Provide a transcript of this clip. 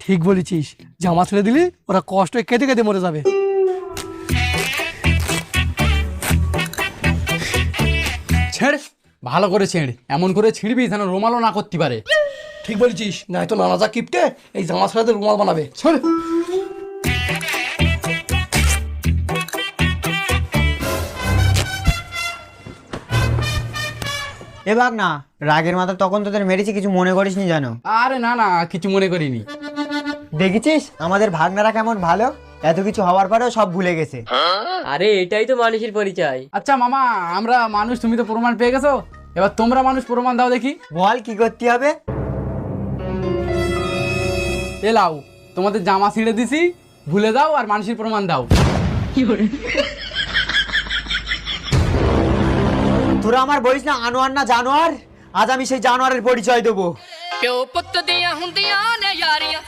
ঠিক বলেছিস, জামা ছেড়ে দিলি ওরা কষ্ট কেটে কেটে মরে যাবে। ছেড়, ভালো করে ছেড়, এমন করে ছিঁড়বি যেন রোমালও না করতে পারে। ঠিক বলেছিস, নাই তো নানা যা কিপটে এই জামা ছেড়ে দিয়ে রুমাল বানাবে। ছেড়। এবার না রাগের মাথা তখন তোদের মেরেছি, কিছু মনে করিস নি জানো? আরে না না, কিছু মনে করিনি। দেখেছিস আমাদের ভাগনারা কেমন ভালো, এত কিছু হওয়ার পরেও সব ভুলে গেছে। আরে এটাই তো মানুষের পরিচয়। আচ্ছা মামা, আমরা মানুষ, তুমি তো প্রমাণ পেয়ে গেছো, এবার তোমরা মানুষ প্রমাণ দাও দেখি। বল কি করতে হবে? এলাও, তোমাদের জামা ছিঁড়ে দিছি, ভুলে দাও আর মানুষের প্রমাণ দাও। তোরা আমার বলিস না আনোয়ার না জানোয়ার, আজ আমি সেই জানোয়ারের পরিচয় দেবো। ਪਿਓ ਪੁੱਤ ਦੀਆਂ ਹੁੰਦੀਆਂ ਨੇ ਯਾਰੀਆਂ